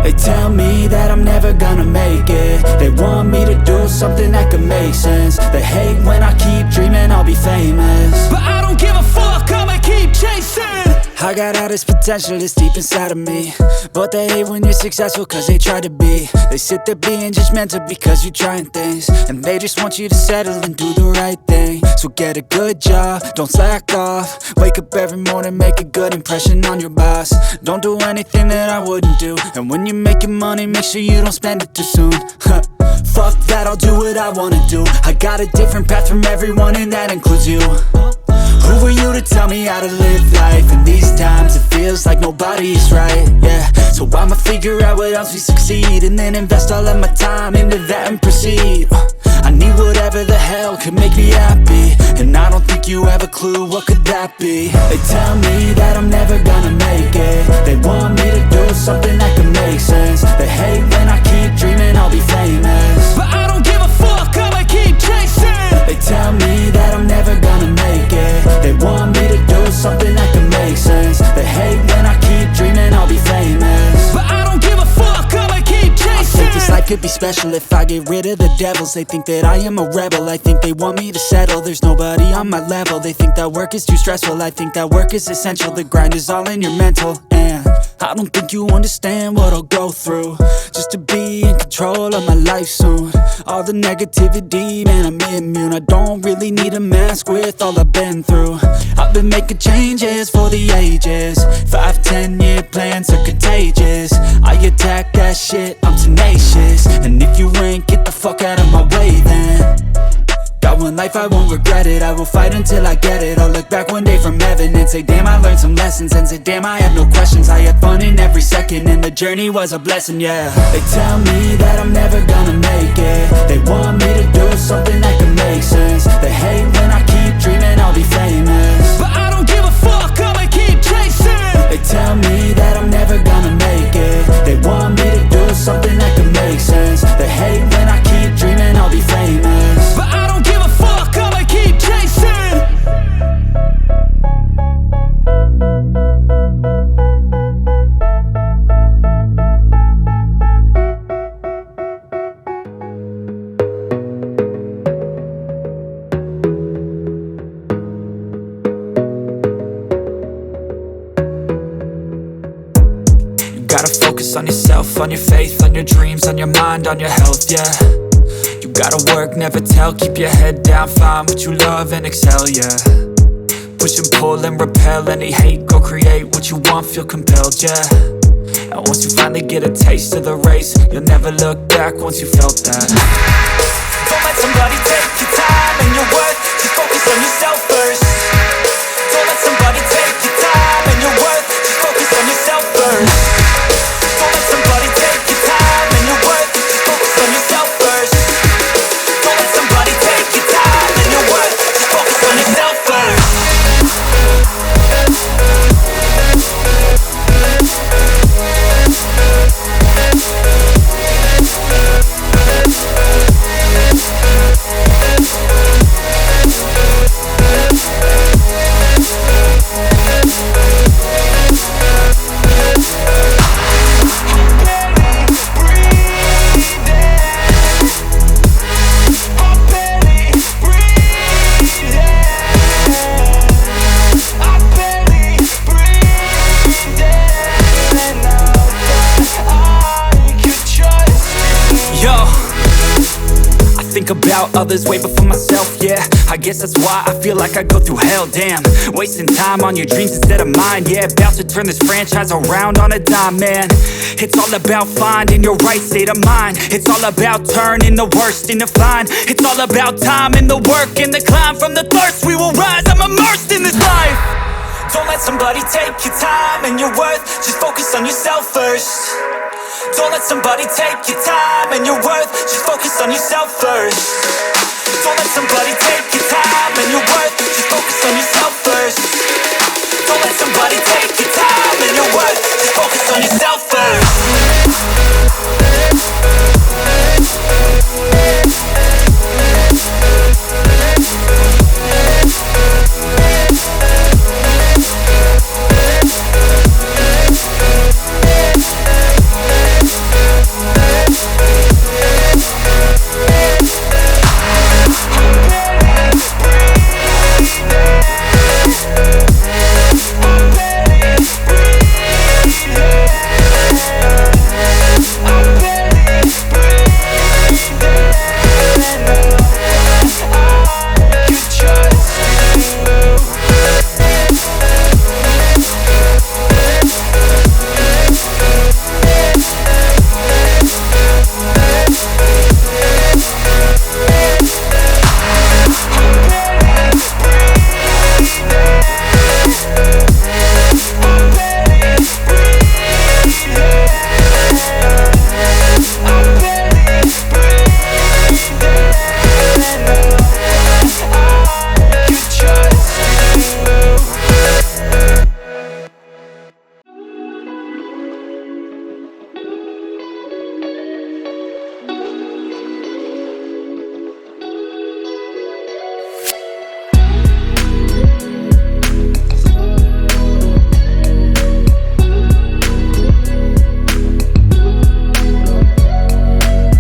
They tell me that I'm never gonna make it. They want me to do something that could make sense. They hate when I keep dreaming I'll be famous, but I don't give a fuck, I'ma keep chasing. I got all this potential that's deep inside of me, but they hate when you're successful cause they try to be. They sit there being judgmental because you're trying things, and they just want you to settle and do the right thing. So get a good job, don't slack off. Wake up every morning, make a good impression on your boss. Don't do anything that I wouldn't do, and when you're making money, make sure you don't spend it too soon. Fuck that, I'll do what I wanna do. I got a different path from everyone, and that includes you. Who are you to tell me how to live life? In these times it feels like nobody is right, yeah. So I'ma figure out what else we succeed, and then invest all of my time into that and proceed. I need whatever the hell could make me happy, and I don't think you have a clue what could that be. They tell me that I'm never gonna make it. They want me to do something that could make sense. They hate when I keep dreaming I'll be famous, but I don't give a fuck, I'ma keep chasing. They tell me that I'm never gonna make it. They want me to do something that can make sense. They hate when I keep dreaming I'll be famous, but I don't give a fuck, I'ma keep chasing. I think this life could be special if I get rid of the devils. They think that I am a rebel, I think they want me to settle. There's nobody on my level. They think that work is too stressful, I think that work is essential. The grind is all in your mental, and I don't think you understand what I'll go through just to be in control of my life soon. All the negativity, man, I'm immune. I don't really need a mask with all I've been through. I've been making changes for the ages. 5-10 year plans are contagious. I attack that shit, I'm tenacious. And if you ain't, get the fuck out of my way then. Got one life, I won't regret it. I will fight until I get it. I'll look back one day from heaven and say, damn, I learned some lessons. And say, damn, I have no questions. I had fun in every second, and the journey was a blessing, yeah. They tell me that I'm never gonna make it. They want me to do something that can make sense. They hate when I keep dreaming I'll be famous, but I don't give a fuck, I'ma keep chasing. They tell me that I'm never gonna make it. They want me to do something that can make sense. They hate when I keep dreaming I'll be famous, but I don't give a fuck, I'ma keep chasing. Gotta focus on yourself, on your faith, on your dreams, on your mind, on your health, yeah. You gotta work, never tell, keep your head down, find what you love and excel, yeah. Push and pull and repel any hate, go create what you want, feel compelled, yeah. And once you finally get a taste of the race, you'll never look back once you felt that. Don't let somebody take your time and your worth, just focus on yourself first. Don't let somebody take your time and your worth, just focus on yourself first. Don't let somebody take your time and your worth, just focus on yourself first. Don't let somebody take your time and your worth, just focus on yourself first. Think about others way before myself, yeah. I guess that's why I feel like I go through hell, damn. Wasting time on your dreams instead of mine, yeah. About to turn this franchise around on a dime, man. It's all about finding your right state of mind. It's all about turning the worst into fine. It's all about time and the work and the climb. From the thirst we will rise, I'm immersed in this life. Don't let somebody take your time and your worth, just focus on yourself first. Don't let somebody take your time and your worth, just focus on yourself first. Don't let somebody take your time and your worth, just focus on yourself first. Don't let somebody take your time and your worth, just focus on yourself first.